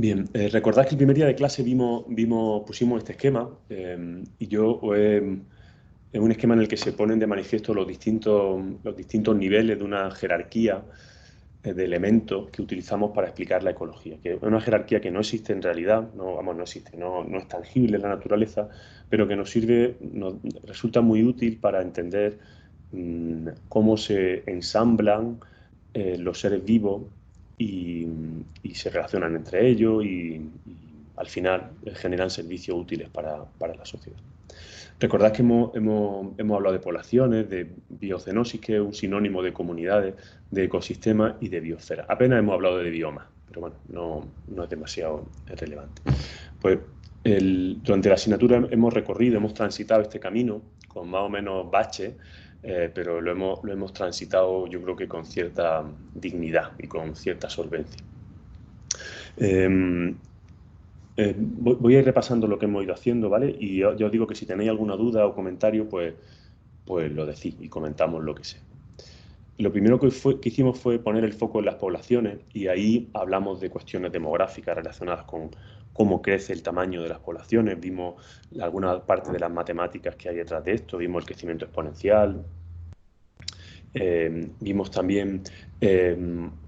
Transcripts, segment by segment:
Bien, recordad que el primer día de clase pusimos este esquema y es un esquema en el que se ponen de manifiesto los distintos niveles de una jerarquía de elementos que utilizamos para explicar la ecología, que es una jerarquía que no existe en realidad, no, vamos, no existe, no es tangible en la naturaleza, pero que nos resulta muy útil para entender cómo se ensamblan los seres vivos y, y se relacionan entre ellos y al final generan servicios útiles para la sociedad. Recordad que hemos hablado de poblaciones, de biocenosis, que es un sinónimo de comunidades, de ecosistemas y de biosfera. Apenas hemos hablado de biomas, pero bueno, no es demasiado relevante. Pues durante la asignatura hemos transitado este camino con más o menos baches, pero lo hemos transitado yo creo que con cierta dignidad y con cierta solvencia. Voy a ir repasando lo que hemos ido haciendo, ¿vale? Y yo os digo que si tenéis alguna duda o comentario, pues lo decís y comentamos lo que sea. Lo primero que hicimos fue poner el foco en las poblaciones y ahí hablamos de cuestiones demográficas relacionadas con cómo crece el tamaño de las poblaciones. Vimos alguna parte de las matemáticas que hay detrás de esto, vimos el crecimiento exponencial, vimos también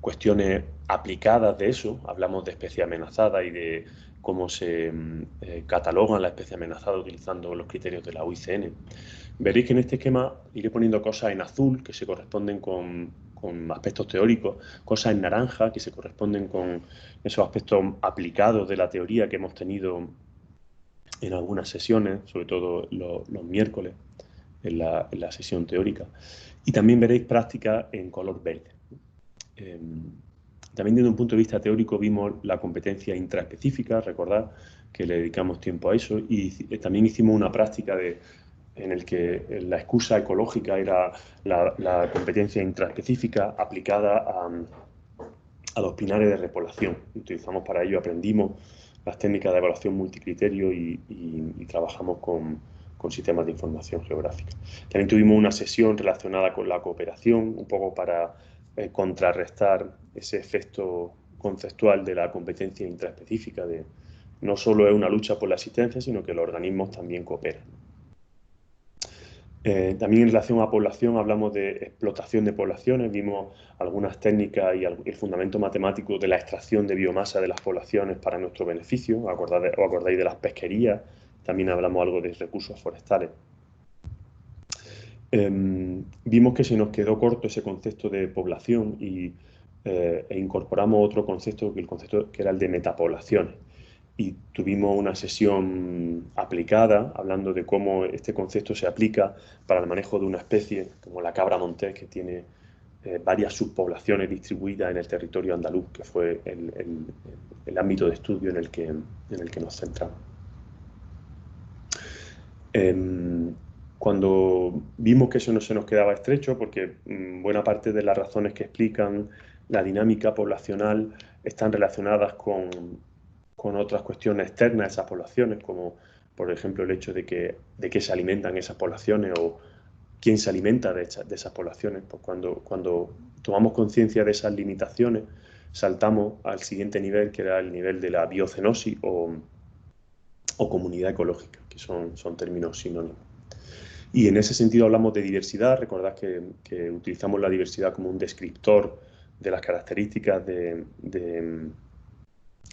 cuestiones aplicadas de eso, hablamos de especies amenazadas y de cómo se catalogan las especies amenazadas utilizando los criterios de la UICN. Veréis que en este esquema iré poniendo cosas en azul que se corresponden con aspectos teóricos, cosas en naranja que se corresponden con esos aspectos aplicados de la teoría que hemos tenido en algunas sesiones, sobre todo los miércoles en la sesión teórica. Y también veréis prácticas en color verde. También desde un punto de vista teórico vimos la competencia intraespecífica, recordad que le dedicamos tiempo a eso, y también hicimos una práctica en el que la excusa ecológica era la competencia intraespecífica aplicada a los pinares de repoblación. Utilizamos para ello, aprendimos las técnicas de evaluación multicriterio y trabajamos con sistemas de información geográfica. También tuvimos una sesión relacionada con la cooperación, un poco para contrarrestar ese efecto conceptual de la competencia intraespecífica, de no solo es una lucha por la existencia, sino que los organismos también cooperan. También en relación a población hablamos de explotación de poblaciones, vimos algunas técnicas y el fundamento matemático de la extracción de biomasa de las poblaciones para nuestro beneficio. ¿Os acordáis de las pesquerías? También hablamos algo de recursos forestales. Vimos que se nos quedó corto ese concepto de población e incorporamos otro concepto, que era el de metapoblaciones. Y tuvimos una sesión aplicada, hablando de cómo este concepto se aplica para el manejo de una especie como la cabra montés, que tiene varias subpoblaciones distribuidas en el territorio andaluz, que fue el ámbito de estudio en el que nos centramos. Cuando vimos que eso no se nos quedaba estrecho, porque buena parte de las razones que explican la dinámica poblacional están relacionadas con otras cuestiones externas a esas poblaciones, como por ejemplo el hecho de qué se alimentan esas poblaciones o quién se alimenta de esas poblaciones. Pues cuando tomamos conciencia de esas limitaciones, saltamos al siguiente nivel, que era el nivel de la biocenosis o comunidad ecológica, que son términos sinónimos. Y en ese sentido hablamos de diversidad. Recordad que utilizamos la diversidad como un descriptor de las características de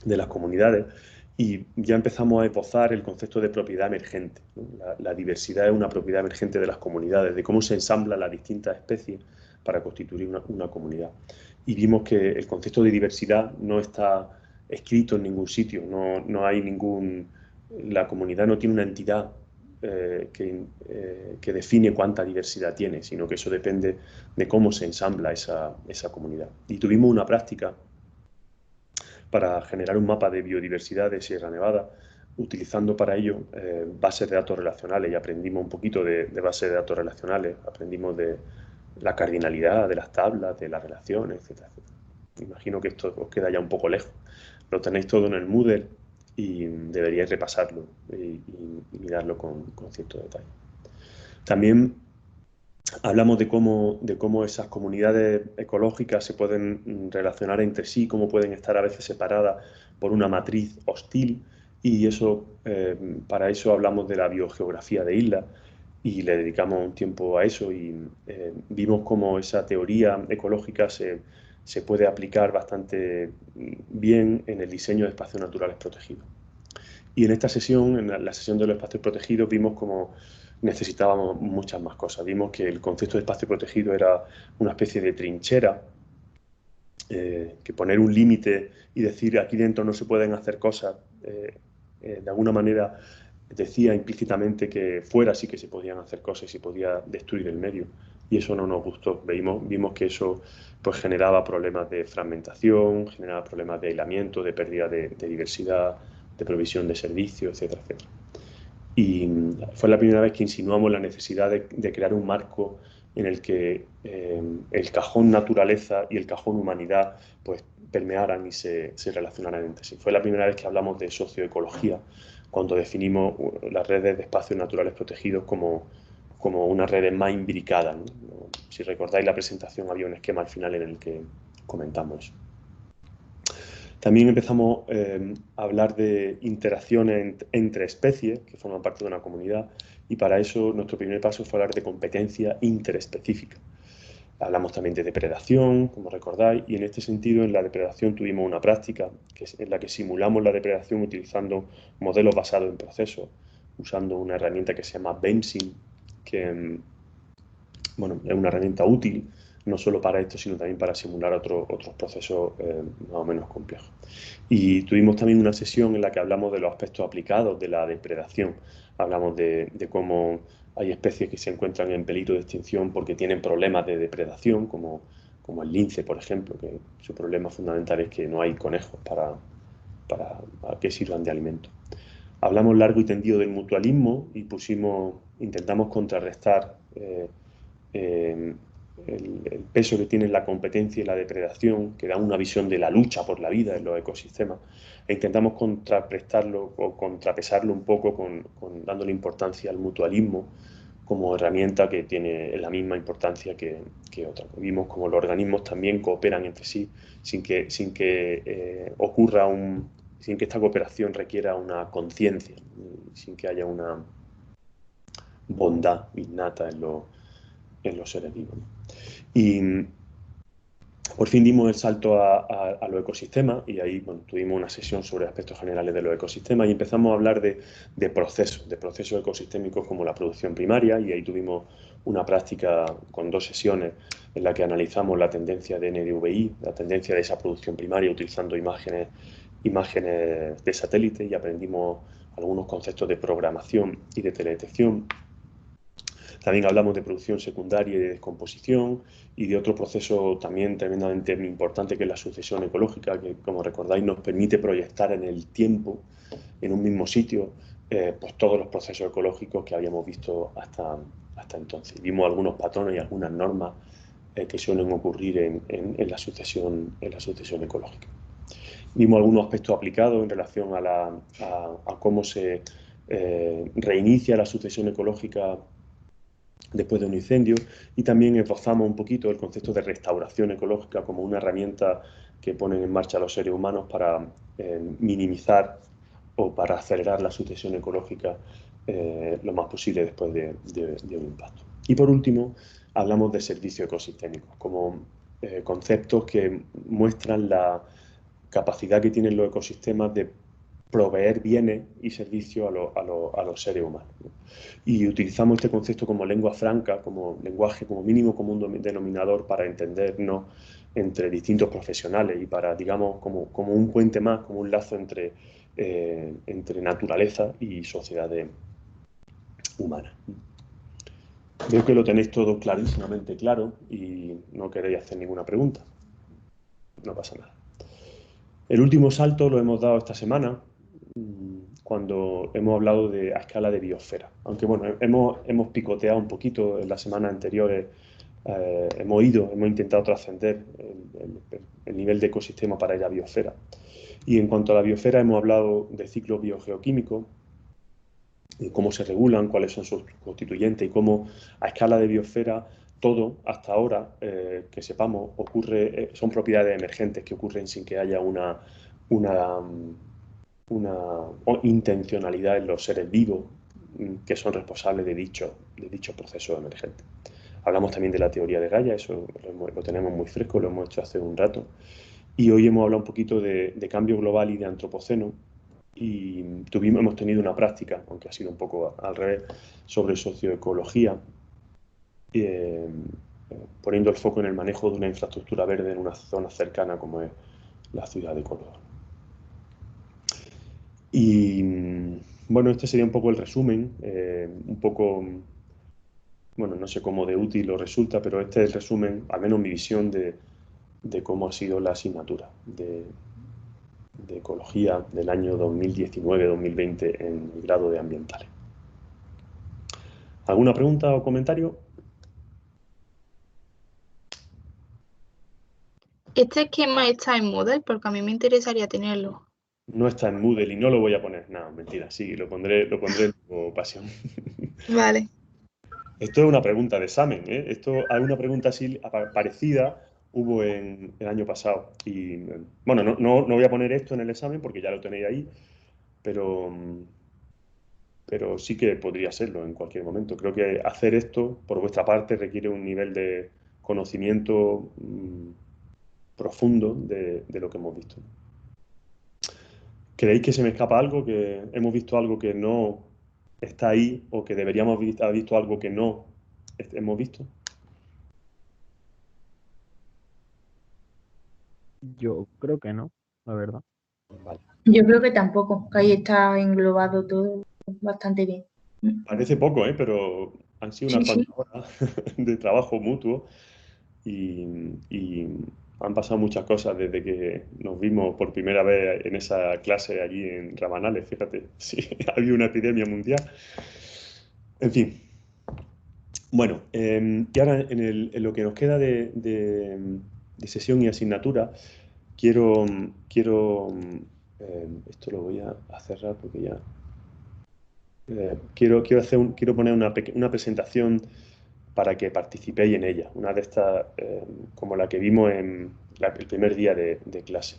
las comunidades y ya empezamos a esbozar el concepto de propiedad emergente, ¿no? La diversidad es una propiedad emergente de las comunidades, de cómo se ensamblan las distintas especies para constituir una comunidad. Y vimos que el concepto de diversidad no está escrito en ningún sitio, no hay la comunidad no tiene una entidad que define cuánta diversidad tiene, sino que eso depende de cómo se ensambla esa comunidad. Y tuvimos una práctica para generar un mapa de biodiversidad de Sierra Nevada, utilizando para ello bases de datos relacionales, y aprendimos un poquito de bases de datos relacionales, aprendimos de la cardinalidad, de las tablas, de las relaciones, etcétera, etcétera. Imagino que esto os queda ya un poco lejos. Lo tenéis todo en el Moodle y deberíais repasarlo y mirarlo con cierto detalle. También Hablamos de cómo esas comunidades ecológicas se pueden relacionar entre sí, cómo pueden estar a veces separadas por una matriz hostil, y para eso hablamos de la biogeografía de islas y le dedicamos un tiempo a eso, y vimos cómo esa teoría ecológica se puede aplicar bastante bien en el diseño de espacios naturales protegidos. Y en esta sesión, en la sesión de los espacios protegidos, vimos cómo necesitábamos muchas más cosas. Vimos que el concepto de espacio protegido era una especie de trinchera, que poner un límite y decir aquí dentro no se pueden hacer cosas, de alguna manera decía implícitamente que fuera sí que se podían hacer cosas y se podía destruir el medio. Y eso no nos gustó. Vimos que eso pues generaba problemas de fragmentación, generaba problemas de aislamiento, de pérdida de diversidad, de provisión de servicios, etcétera, etcétera. Y fue la primera vez que insinuamos la necesidad de crear un marco en el que el cajón naturaleza y el cajón humanidad pues permearan y se relacionaran entre sí. Fue la primera vez que hablamos de socioecología, cuando definimos las redes de espacios naturales protegidos como unas redes más imbricadas, ¿no? Si recordáis la presentación, había un esquema al final en el que comentamos eso. También empezamos a hablar de interacciones entre especies que forman parte de una comunidad, y para eso nuestro primer paso fue hablar de competencia interespecífica. Hablamos también de depredación, como recordáis, y en este sentido en la depredación tuvimos una práctica en la que simulamos la depredación utilizando modelos basados en procesos, usando una herramienta que se llama Benzene, que bueno, es una herramienta útil no solo para esto, sino también para simular otros procesos más o menos complejos. Y tuvimos también una sesión en la que hablamos de los aspectos aplicados de la depredación. Hablamos de cómo hay especies que se encuentran en peligro de extinción porque tienen problemas de depredación, como el lince, por ejemplo, que su problema fundamental es que no hay conejos para que sirvan de alimento. Hablamos largo y tendido del mutualismo y intentamos contrarrestar el peso que tiene la competencia y la depredación, que da una visión de la lucha por la vida en los ecosistemas, e intentamos contraprestarlo o contrapesarlo un poco dándole importancia al mutualismo como herramienta que tiene la misma importancia que otra. Vimos como los organismos también cooperan entre sí sin que esta cooperación requiera una conciencia, sin que haya una bondad innata en los seres vivos. Y por fin dimos el salto a los ecosistemas, y ahí tuvimos una sesión sobre aspectos generales de los ecosistemas y empezamos a hablar de procesos ecosistémicos como la producción primaria, y ahí tuvimos una práctica con 2 sesiones en la que analizamos la tendencia de NDVI, la tendencia de esa producción primaria utilizando imágenes de satélite, y aprendimos algunos conceptos de programación y de teledetección. También hablamos de producción secundaria y de descomposición, y de otro proceso también tremendamente importante que es la sucesión ecológica, que, como recordáis, nos permite proyectar en el tiempo, en un mismo sitio, pues todos los procesos ecológicos que habíamos visto hasta entonces. Vimos algunos patrones y algunas normas que suelen ocurrir en la sucesión ecológica. Vimos algunos aspectos aplicados en relación a cómo se reinicia la sucesión ecológica después de un incendio, y también esbozamos un poquito el concepto de restauración ecológica como una herramienta que ponen en marcha los seres humanos para minimizar o para acelerar la sucesión ecológica lo más posible después de un impacto. Y por último, hablamos de servicios ecosistémicos como conceptos que muestran la capacidad que tienen los ecosistemas de proveer bienes y servicios a los seres humanos, ¿no? Y utilizamos este concepto como lengua franca, como lenguaje, como mínimo común denominador para entendernos entre distintos profesionales y para, digamos, como un puente más, como un lazo entre naturaleza y sociedades humanas. Veo que lo tenéis todo clarísimamente claro y no queréis hacer ninguna pregunta. No pasa nada. El último salto lo hemos dado esta semana, cuando hemos hablado a escala de biosfera. Aunque bueno, hemos picoteado un poquito en las semanas anteriores, hemos intentado trascender el nivel de ecosistema para ir a biosfera. Y en cuanto a la biosfera, hemos hablado de ciclos biogeoquímicos, cómo se regulan, cuáles son sus constituyentes, y cómo a escala de biosfera todo hasta ahora, que sepamos, son propiedades emergentes que ocurren sin que haya una, una intencionalidad en los seres vivos que son responsables de dicho proceso emergente. Hablamos también de la teoría de Gaia, eso lo tenemos muy fresco, lo hemos hecho hace un rato. Y hoy hemos hablado un poquito de cambio global y de antropoceno. Y hemos tenido una práctica, aunque ha sido un poco al revés, sobre socioecología, eh, poniendo el foco en el manejo de una infraestructura verde en una zona cercana como es la ciudad de Córdoba. Y bueno, este sería un poco el resumen, un poco, bueno, no sé cómo de útil o resulta, pero este es el resumen, al menos mi visión de cómo ha sido la asignatura de ecología del año 2019-2020 en el grado de ambientales. ¿Alguna pregunta o comentario? ¿Este esquema está en Moodle? Porque a mí me interesaría tenerlo. No está en Moodle y no lo voy a poner. No, mentira, sí, lo pondré como pasión. Vale. Esto es una pregunta de examen, ¿eh? Alguna pregunta así parecida hubo en el año pasado. Y bueno, no voy a poner esto en el examen porque ya lo tenéis ahí, pero, pero sí que podría serlo en cualquier momento. Creo que hacer esto por vuestra parte requiere un nivel de conocimiento profundo de lo que hemos visto. ¿Creéis que se me escapa algo, que hemos visto algo que no está ahí o que deberíamos haber visto algo que no hemos visto? Yo creo que no, la verdad. Vale. Yo creo que tampoco, que ahí está englobado todo bastante bien. Parece poco, pero han sido unas cuantas horas de trabajo mutuo y han pasado muchas cosas desde que nos vimos por primera vez en esa clase allí en Rabanales. Fíjate, sí, había una epidemia mundial. En fin. Bueno, y ahora en lo que nos queda de sesión y asignatura, quiero esto lo voy a cerrar porque ya quiero poner una presentación para que participéis en ella, una de estas como la que vimos en el primer día de clase.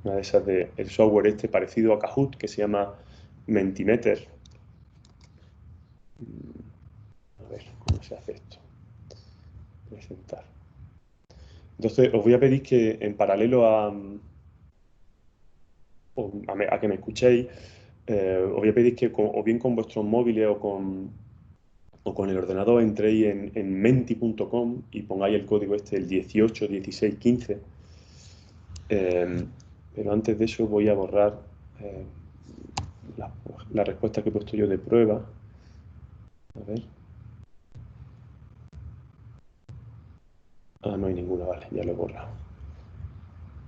Una de esas del software este parecido a Kahoot que se llama Mentimeter. A ver cómo se hace esto. Presentar. Entonces, os voy a pedir que en paralelo a que me escuchéis, os voy a pedir que o bien con vuestros móviles o con el ordenador entréis en menti.com y pongáis el código este, el 181615. Pero antes de eso voy a borrar la respuesta que he puesto yo de prueba. A ver. No hay ninguna, vale, ya lo he borrado.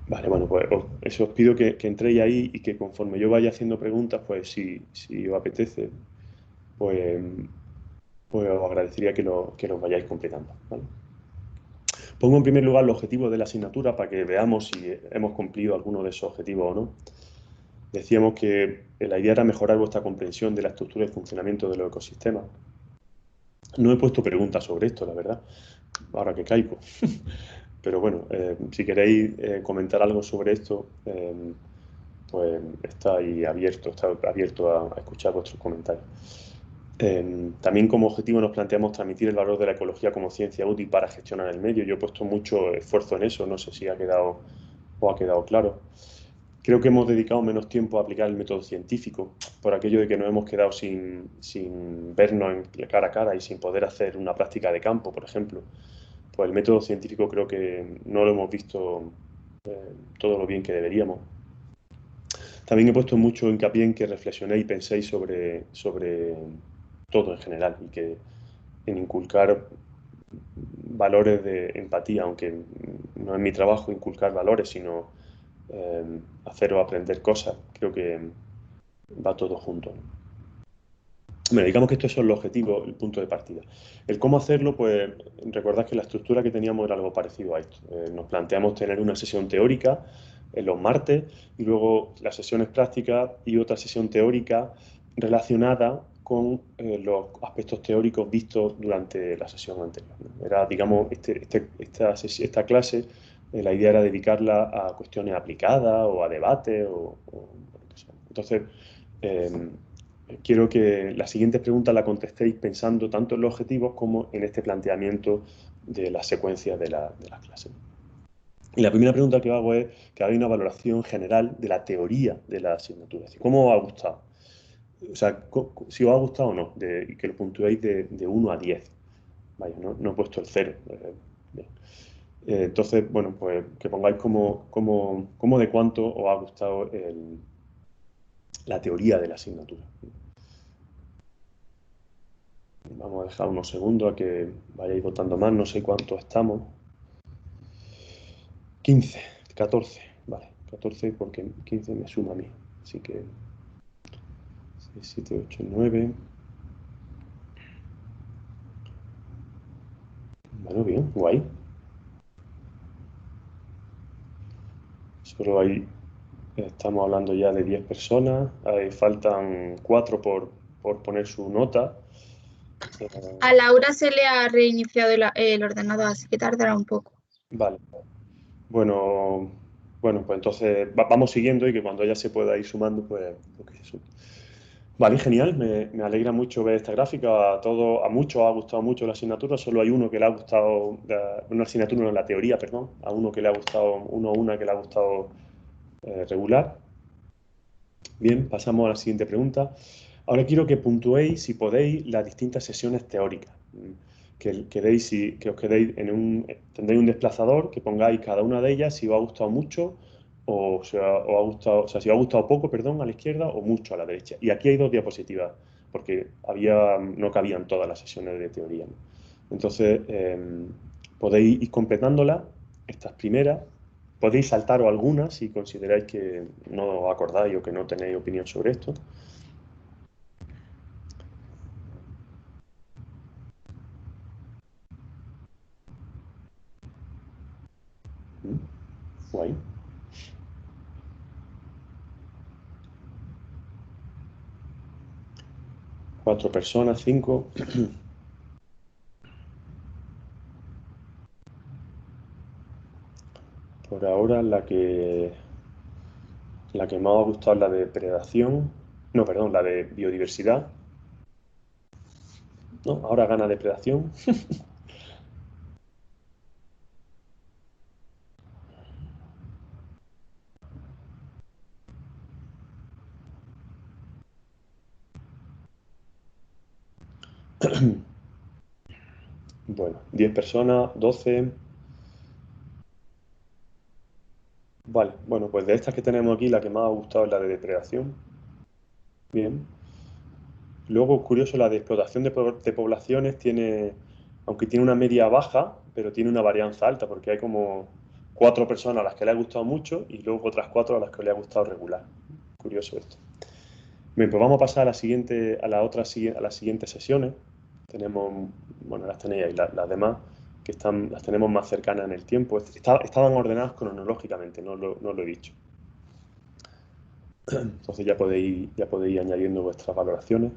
Vale, bueno, pues os pido que entréis ahí y que conforme yo vaya haciendo preguntas, pues si os apetece, pues os agradecería que los vayáis completando, ¿vale? Pongo en primer lugar los objetivos de la asignatura para que veamos si hemos cumplido alguno de esos objetivos o no. Decíamos que la idea era mejorar vuestra comprensión de la estructura y funcionamiento de los ecosistemas. No he puesto preguntas sobre esto, la verdad, ahora que caigo. Pero bueno, si queréis comentar algo sobre esto, pues está abierto a escuchar vuestros comentarios. También como objetivo nos planteamos transmitir el valor de la ecología como ciencia útil para gestionar el medio. Yo he puesto mucho esfuerzo en eso, no sé si ha quedado claro. Creo que hemos dedicado menos tiempo a aplicar el método científico, por aquello de que nos hemos quedado sin vernos cara a cara y sin poder hacer una práctica de campo, por ejemplo. Pues el método científico creo que no lo hemos visto todo lo bien que deberíamos. También he puesto mucho hincapié en que reflexionéis y penséis sobre todo en general y que en inculcar valores de empatía, aunque no es mi trabajo inculcar valores, sino haceros aprender cosas. Creo que va todo junto. Bueno, digamos que estos son los objetivos, el punto de partida. El cómo hacerlo, pues recordad que la estructura que teníamos era algo parecido a esto. Nos planteamos tener una sesión teórica en los martes y luego las sesiones prácticas y otra sesión teórica relacionada con los aspectos teóricos vistos durante la sesión anterior, ¿no? Era, digamos, esta clase, la idea era dedicarla a cuestiones aplicadas o a debates o lo que sea. Entonces, quiero que las siguientes preguntas las contestéis pensando tanto en los objetivos como en este planteamiento de las secuencias de la clase. Y la primera pregunta que hago es que hagáis una valoración general de la teoría de la asignatura. Es decir, ¿cómo os ha gustado? O sea, si os ha gustado o no, y que lo puntuéis de 1 a 10. Vaya, no he puesto el 0. Bien. Entonces, bueno, pues que pongáis cómo de cuánto os ha gustado la teoría de la asignatura. Vamos a dejar unos segundos a que vayáis votando más, no sé cuánto estamos. 15, 14, vale, 14 porque 15 me suma a mí, así que 6, 7, 8, 9. Bueno, bien, guay. Solo ahí estamos hablando ya de 10 personas, ahí faltan 4 por poner su nota. A Laura se le ha reiniciado el ordenador, así que tardará un poco. Vale. Bueno, pues entonces vamos siguiendo y que cuando ella se pueda ir sumando, pues lo que se sume. Vale, genial, me alegra mucho ver esta gráfica. A muchos ha gustado mucho la asignatura, solo hay uno que le ha gustado, una asignatura, no, la teoría, perdón, a uno que le ha gustado, uno o una que le ha gustado regular. Bien, pasamos a la siguiente pregunta. Ahora quiero que puntuéis, si podéis, las distintas sesiones teóricas. Que os quedéis tendréis un desplazador, que pongáis cada una de ellas si os ha gustado mucho o si os ha gustado, o sea, si os ha gustado poco, perdón, a la izquierda o mucho a la derecha. Y aquí hay 2 diapositivas, porque no cabían todas las sesiones de teoría, ¿no? Entonces, podéis ir completándolas, estas primeras. Podéis saltaros algunas si consideráis que no os acordáis o que no tenéis opinión sobre esto. Guay. Cuatro personas, 5. Por ahora la que más os ha gustado es la de predación. No, perdón, la de biodiversidad. No, ahora gana depredación. Bueno, 10 personas, 12. Vale, bueno, pues de estas que tenemos aquí, la que más ha gustado es la de depredación. Bien. Luego, curioso, la de explotación de poblaciones aunque tiene una media baja, pero tiene una varianza alta, porque hay como 4 personas a las que le ha gustado mucho y luego otras 4 a las que le ha gustado regular. Curioso esto. Bien, pues vamos a pasar a las siguientes sesiones. Bueno, las tenéis ahí, las demás, las tenemos más cercanas en el tiempo. Estaban ordenadas cronológicamente, no lo he dicho. Entonces ya podéis ir añadiendo vuestras valoraciones.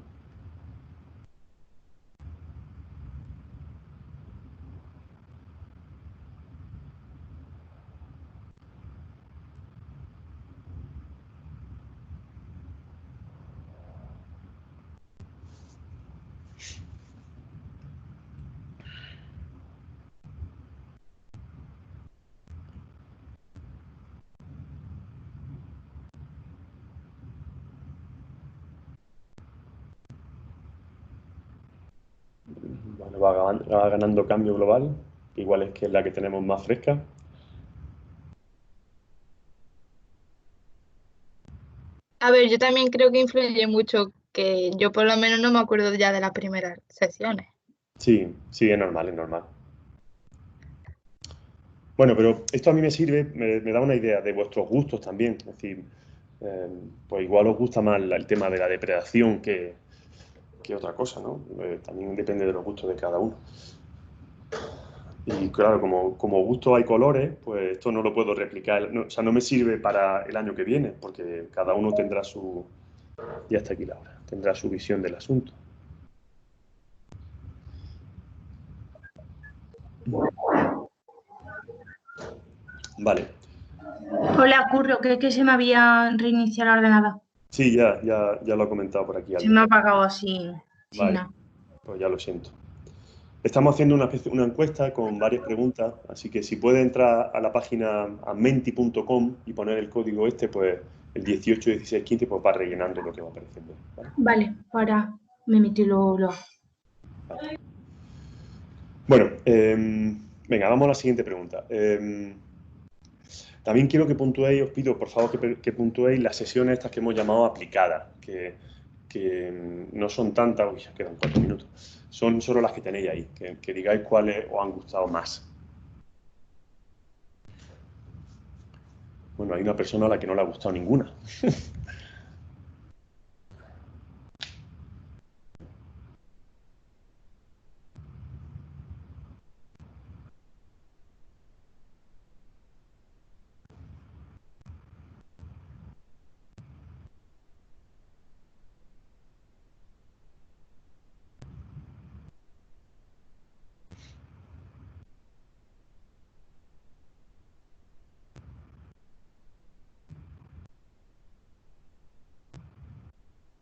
Bueno, va ganando cambio global, igual es que es la que tenemos más fresca. A ver, yo también creo que influye mucho que yo por lo menos no me acuerdo ya de las primeras sesiones. Sí, es normal, es normal. Bueno, pero esto a mí me sirve, me da una idea de vuestros gustos también. Es decir, pues igual os gusta más el tema de la depredación que otra cosa, ¿no? También depende de los gustos de cada uno. Y claro, como gustos hay colores, pues esto no lo puedo replicar. O sea, no me sirve para el año que viene, porque cada uno tendrá ya está aquí Laura, tendrá su visión del asunto. Vale. Hola, Curro, que se me había reiniciado el ordenador. Sí, ya lo he comentado por aquí. Se me ha apagado así, sin Vale, nada. pues ya lo siento. Estamos haciendo una encuesta con varias preguntas, así que si puede entrar a la página amenti.com y poner el código pues el 18, 16, 15, pues va rellenando lo que va apareciendo. ¿Vale? Vale, ahora me metí lo. Vale. Bueno, venga, vamos a la siguiente pregunta. También quiero que puntuéis, os pido por favor que puntuéis las sesiones estas que hemos llamado aplicadas, que no son tantas, uy, ya quedan 4 minutos, son solo las que tenéis ahí, que digáis cuáles os han gustado más. Bueno, hay una persona a la que no le ha gustado ninguna.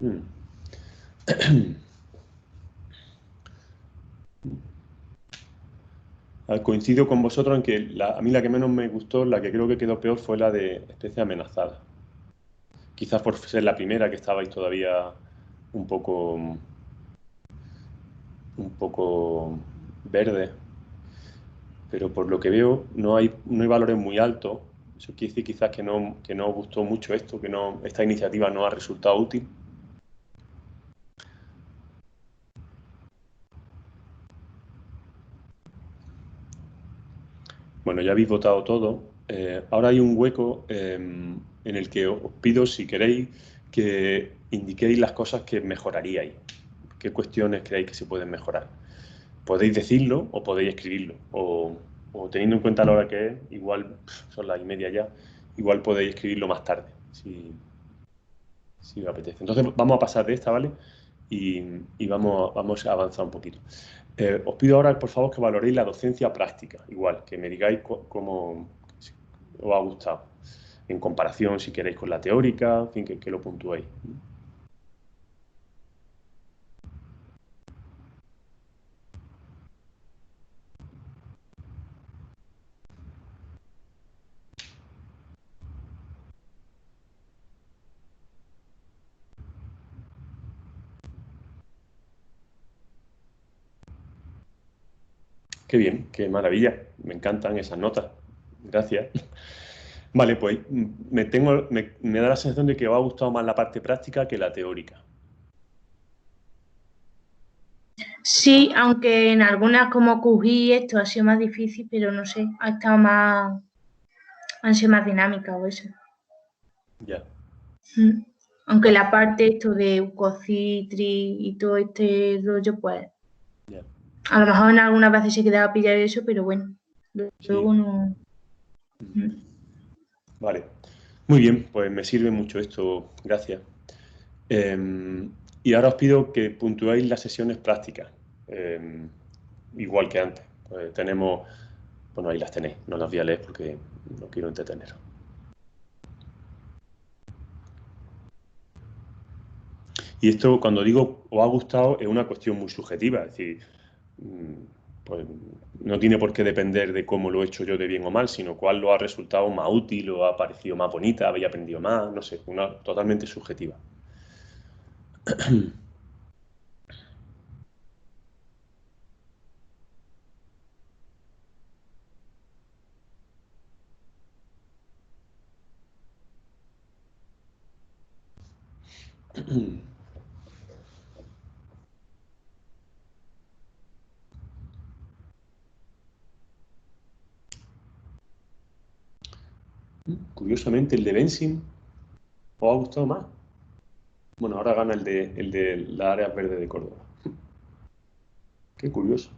Mm. Coincido con vosotros en que a mí la que menos me gustó, la que creo que quedó peor, fue la de especie amenazada. Quizás por ser la primera que estabais todavía un poco verde, pero por lo que veo no hay valores muy altos. Eso quiere decir quizás que no os gustó mucho esto, que esta iniciativa no ha resultado útil. Bueno, ya habéis votado todo. Ahora hay un hueco en el que os pido, si queréis, que indiquéis las cosas que mejoraríais. ¿Qué cuestiones creéis que se pueden mejorar? Podéis decirlo o podéis escribirlo. O teniendo en cuenta la hora que es, igual son las 1:30 ya, igual podéis escribirlo más tarde, si os apetece. Entonces vamos a pasar de esta, ¿vale? Y vamos a avanzar un poquito. Os pido ahora, por favor, que valoréis la docencia práctica, igual, que me digáis cómo os ha gustado, en comparación, si queréis, con la teórica, en fin, que lo puntuéis. Qué bien, qué maravilla, me encantan esas notas. Gracias. Vale, pues me da la sensación de que os ha gustado más la parte práctica que la teórica. Sí, aunque en algunas como QGIS esto ha sido más difícil, pero no sé, han sido más dinámicas o eso. Ya. Aunque la parte esto de Ucocitri y todo este rollo, pues Ya. a lo mejor en algunas veces se quedaba a pillar eso, pero bueno, luego Sí. no. Vale. Muy bien, pues me sirve mucho esto, gracias. Y ahora os pido que puntuéis las sesiones prácticas, igual que antes. Pues bueno, ahí las tenéis, no las voy a leer porque no quiero entretener. Y esto, cuando digo os ha gustado, es una cuestión muy subjetiva, es decir, pues no tiene por qué depender de cómo lo he hecho yo de bien o mal, sino cuál lo ha resultado más útil o ha parecido más bonita, habéis aprendido más, no sé, totalmente subjetiva. Curiosamente, el de Benzin os ha gustado más. Bueno, ahora gana el de las áreas verdes de Córdoba. Qué curioso.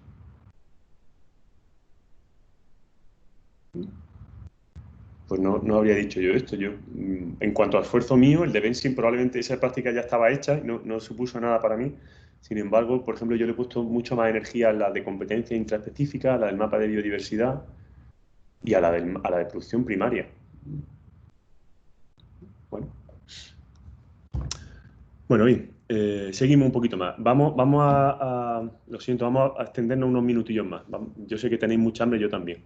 Pues no habría dicho yo esto. En cuanto a esfuerzo mío, el de Benzin probablemente esa práctica ya estaba hecha y no supuso nada para mí. Sin embargo, por ejemplo, yo le he puesto mucho más energía a la de competencia intraespecífica, a la del mapa de biodiversidad, y a la de producción primaria. Bueno, bien, seguimos un poquito más. Vamos lo siento, vamos a extendernos unos minutillos más. Yo sé que tenéis mucha hambre, yo también.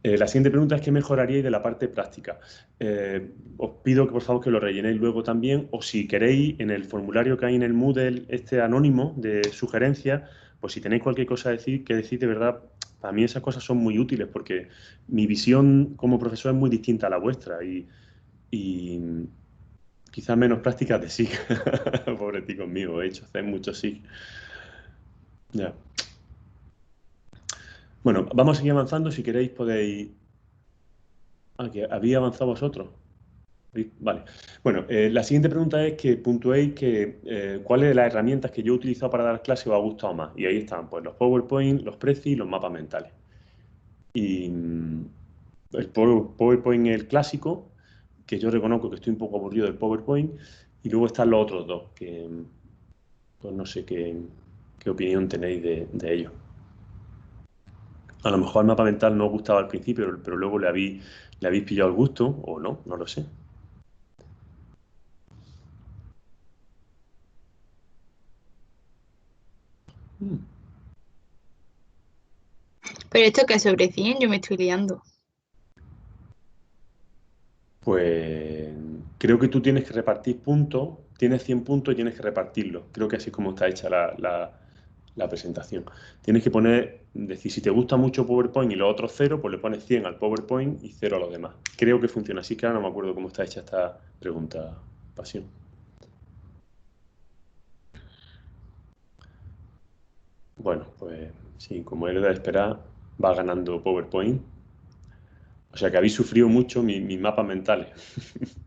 La siguiente pregunta es ¿qué mejoraríais de la parte práctica? Os pido que por favor que lo rellenéis luego también, o si queréis, en el formulario que hay en el Moodle, este anónimo de sugerencias, pues si tenéis cualquier cosa que decir, de verdad, para mí esas cosas son muy útiles, porque mi visión como profesor es muy distinta a la vuestra y quizás menos prácticas de SIG. Pobre ti conmigo, he hecho hacer mucho SIG. Ya. Bueno, vamos a seguir avanzando. Si queréis podéis... Ah, que había avanzado vosotros. Vale. Bueno, la siguiente pregunta es que puntuéis cuáles de las herramientas que yo he utilizado para dar clase os ha gustado más. Y ahí están, pues, los PowerPoint, los Prezi y los mapas mentales. Y el PowerPoint es el clásico, que yo reconozco que estoy un poco aburrido del PowerPoint, y luego están los otros dos, que pues no sé qué opinión tenéis de ellos. A lo mejor el mapa mental no os gustaba al principio, pero luego le habéis pillado el gusto, o no lo sé. Pero esto que es sobre 100, yo me estoy liando. Pues creo que tú tienes que repartir puntos, tienes 100 puntos y tienes que repartirlos. Creo que así es como está hecha la presentación. Tienes que decir, si te gusta mucho PowerPoint y los otros 0, pues le pones 100 al PowerPoint y 0 a los demás. Creo que funciona así, que ahora no me acuerdo cómo está hecha esta pregunta, Pasión. Bueno, pues sí, como era de esperar, va ganando PowerPoint. O sea que habéis sufrido mucho mis mapas mentales.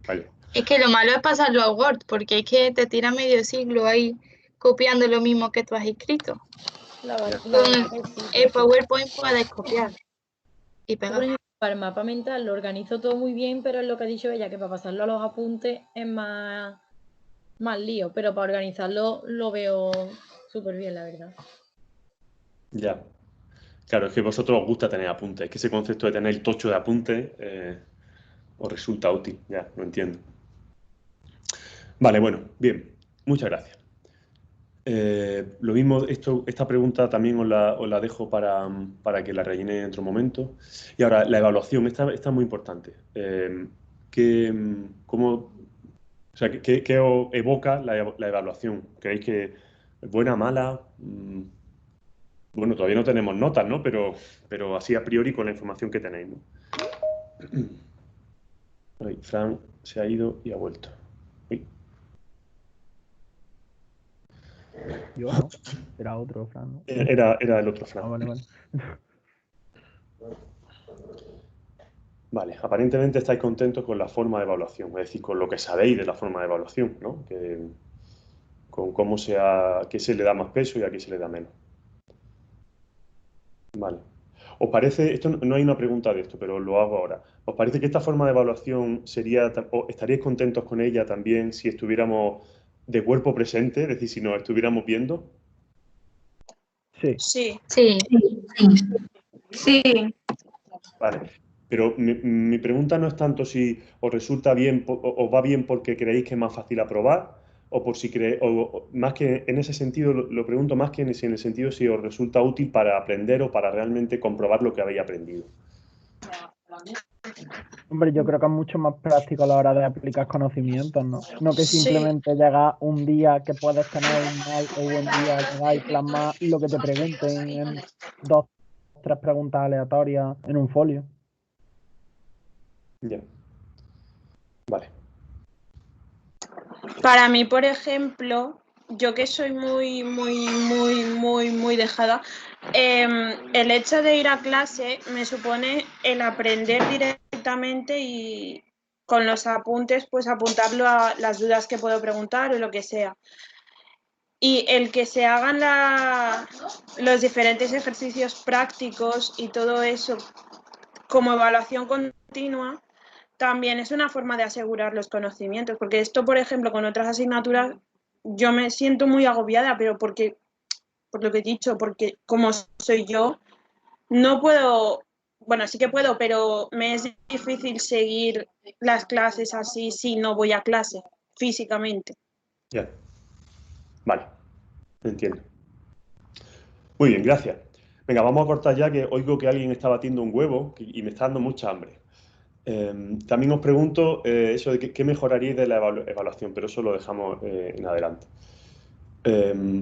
Vale. Es que lo malo es pasarlo a Word, porque es que te tira medio siglo ahí copiando lo mismo que tú has escrito. Con el PowerPoint puedes copiar y Yo, por pegar. ejemplo, para el mapa mental lo organizo todo muy bien, pero es lo que ha dicho ella, que para pasarlo a los apuntes es más lío, pero para organizarlo lo veo súper bien, la verdad. Ya. Claro, es que a vosotros os gusta tener apuntes. Es que ese concepto de tener el tocho de apuntes os resulta útil. Ya, lo entiendo. Vale, bueno, bien. Muchas gracias. Lo mismo, esta pregunta también os la dejo para que la rellene en otro momento. Y ahora, la evaluación, esta es muy importante. ¿Qué os evoca la evaluación? ¿Creéis que es buena, mala? Bueno, todavía no tenemos notas, ¿no? Pero así a priori con la información que tenéis, ¿no? Ay, Fran se ha ido y ha vuelto. Uy. Yo no, era otro, Fran, ¿no? Era el otro Fran. Ah, vale. Vale, aparentemente estáis contentos con la forma de evaluación, es decir, con lo que sabéis de la forma de evaluación, ¿no? Con a qué se le da más peso y a qué se le da menos. Vale. ¿Os parece, esto no hay una pregunta de esto, pero lo hago ahora, ¿os parece que esta forma de evaluación o estaríais contentos con ella también si estuviéramos de cuerpo presente, es decir, si nos estuviéramos viendo? Sí. Sí. Sí. Vale. Pero mi pregunta no es tanto si os resulta bien, os va bien porque creéis que es más fácil aprobar, o por si o más que en ese sentido, lo pregunto más que en el sentido si os resulta útil para aprender o para realmente comprobar lo que habéis aprendido. Hombre, yo creo que es mucho más práctico a la hora de aplicar conocimientos, ¿no? No que simplemente llega un día que puedes tener un mal o buen día, llegar y plasmar lo que te pregunten en 2, 3 preguntas aleatorias en un folio. Ya. Vale. Para mí, por ejemplo, yo que soy muy dejada, el hecho de ir a clase me supone el aprender directamente y con los apuntes, pues apuntarlo a las dudas que puedo preguntar o lo que sea. Y el que se hagan los diferentes ejercicios prácticos y todo eso como evaluación continua, también es una forma de asegurar los conocimientos, porque esto, por ejemplo, con otras asignaturas, yo me siento muy agobiada, pero por lo que he dicho, porque como soy yo, no puedo bueno, sí que puedo, pero me es difícil seguir las clases así si no voy a clase físicamente. Ya. Vale, entiendo. Muy bien, gracias. Venga, vamos a cortar ya, que oigo que alguien está batiendo un huevo y me está dando mucha hambre. También os pregunto eso de qué mejoraríais de la evaluación, pero eso lo dejamos en adelante.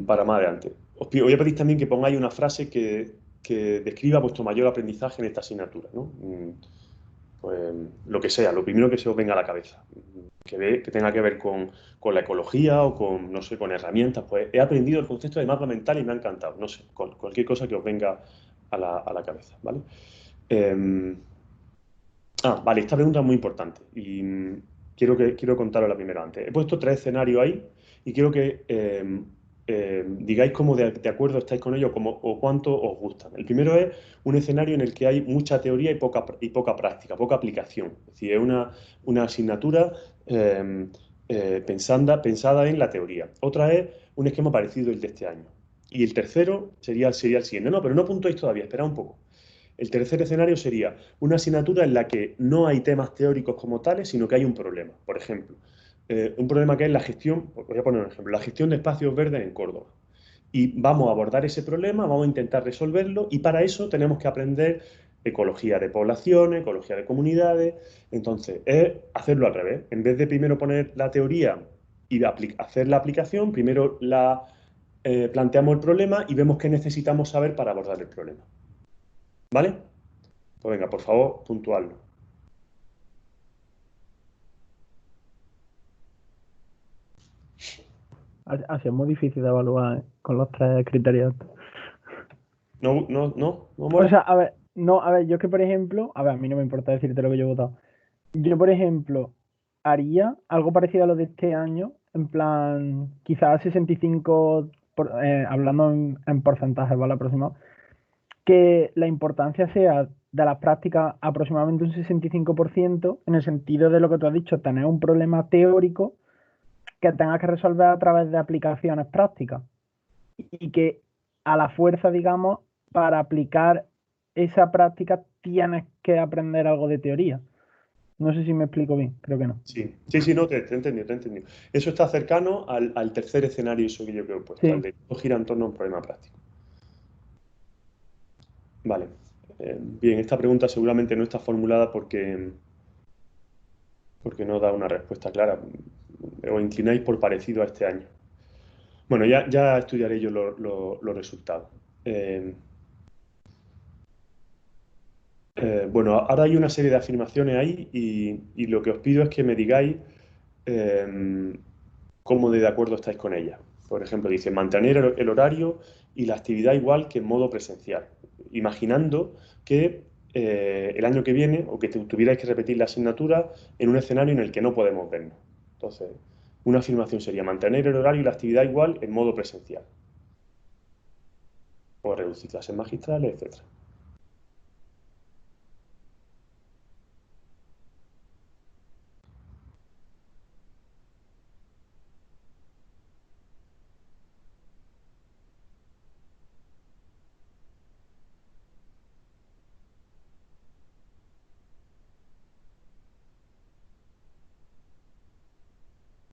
Para más adelante. Os voy a pedir también que pongáis una frase que describa vuestro mayor aprendizaje en esta asignatura, ¿no? Pues lo que sea, lo primero que se os venga a la cabeza. Que tenga que ver con la ecología o con, no sé, con herramientas. Pues he aprendido el concepto de mapa mental y me ha encantado. No sé, cualquier cosa que os venga a la cabeza, ¿vale? Vale, esta pregunta es muy importante y quiero contaros la primera antes. He puesto 3 escenarios ahí y quiero que digáis cómo de acuerdo estáis con ellos o cuánto os gustan. El primero es un escenario en el que hay mucha teoría y poca práctica, poca aplicación. Es decir, es una asignatura pensada en la teoría. Otra es un esquema parecido al de este año. Y el tercero sería el siguiente. No, pero no apuntéis todavía, esperad un poco. El tercer escenario sería una asignatura en la que no hay temas teóricos como tales, sino que hay un problema. Por ejemplo, un problema que es la gestión, voy a poner un ejemplo, la gestión de espacios verdes en Córdoba. Y vamos a abordar ese problema, vamos a intentar resolverlo y para eso tenemos que aprender ecología de poblaciones, ecología de comunidades. Entonces, es hacerlo al revés. En vez de primero poner la teoría y hacer la aplicación, primero planteamos el problema y vemos qué necesitamos saber para abordar el problema. ¿Vale? Pues venga, por favor, puntuadlo. Así es muy difícil de evaluar con los 3 criterios. ¿No mola? O sea, a ver, yo es que por ejemplo, a ver, a mí no me importa decirte lo que yo he votado. Yo, por ejemplo, haría algo parecido a lo de este año, en plan, quizás 65, hablando en porcentajes, ¿vale? Aproximado, que la importancia sea de las prácticas aproximadamente un 65%, en el sentido de lo que tú has dicho, tener un problema teórico que tengas que resolver a través de aplicaciones prácticas y que a la fuerza, digamos, para aplicar esa práctica tienes que aprender algo de teoría. No sé si me explico bien, creo que no. Sí, no, te he entendido. Eso está cercano al tercer escenario, eso que yo creo puesto, Sí. al de todo gira en torno a un problema práctico. Vale. Bien, esta pregunta seguramente no está formulada porque no da una respuesta clara. Os inclináis por parecido a este año. Bueno, ya estudiaré yo los resultados. Bueno, ahora hay una serie de afirmaciones ahí y lo que os pido es que me digáis cómo de acuerdo estáis con ellas. Por ejemplo, dice mantener el horario y la actividad igual que en modo presencial, imaginando que el año que viene o que tuvierais que repetir la asignatura en un escenario en el que no podemos vernos. Entonces, una afirmación sería mantener el horario y la actividad igual en modo presencial. O reducir clases magistrales, etc.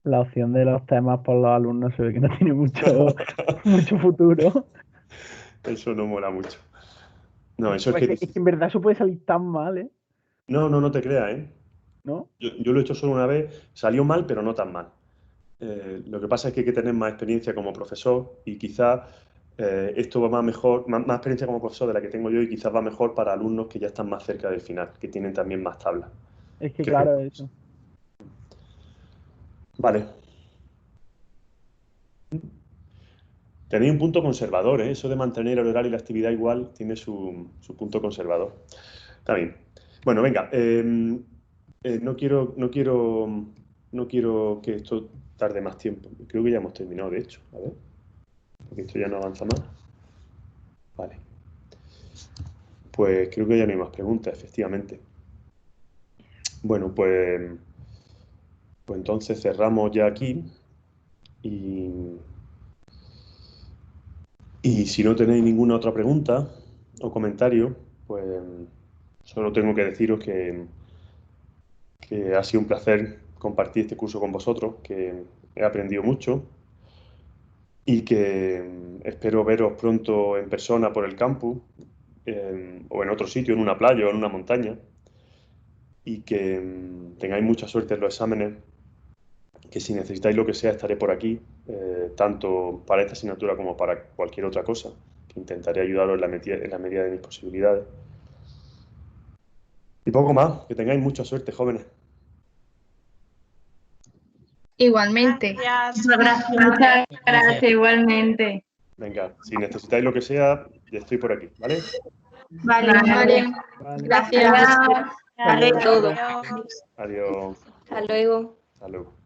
La opción de los temas por los alumnos se ve que no tiene mucho futuro. Eso no mola mucho. No, eso Pues es que... es que en verdad eso puede salir tan mal, ¿eh? No te creas, ¿eh? ¿No? Yo lo he hecho solo una vez, salió mal, pero no tan mal. Lo que pasa es que hay que tener más experiencia como profesor y quizás esto va más experiencia como profesor de la que tengo yo y quizás va mejor para alumnos que ya están más cerca del final, que tienen también más tablas. Es que claro, eso. Vale. Tenéis un punto conservador, ¿eh? Eso de mantener el horario y la actividad igual tiene su punto conservador. Está bien. Bueno, venga. No quiero que esto tarde más tiempo. Creo que ya hemos terminado, de hecho. A ver. Porque esto ya no avanza más. Vale. Pues creo que ya no hay más preguntas, efectivamente. Bueno, pues entonces cerramos ya aquí. Y si no tenéis ninguna otra pregunta o comentario, pues Solo tengo que deciros que ha sido un placer compartir este curso con vosotros, que he aprendido mucho y que espero veros pronto en persona por el campus o en otro sitio, en una playa o en una montaña, y que tengáis mucha suerte en los exámenes, que si necesitáis lo que sea estaré por aquí, tanto para esta asignatura como para cualquier otra cosa, que intentaré ayudaros en la medida de mis posibilidades. Y poco más, que tengáis mucha suerte, jóvenes. Igualmente. Gracias. Muchas gracias, igualmente. Venga, si necesitáis lo que sea, estoy por aquí, ¿vale? Vale, Vale. Vale. Gracias. Vale todo. Adiós. Hasta luego. Hasta luego.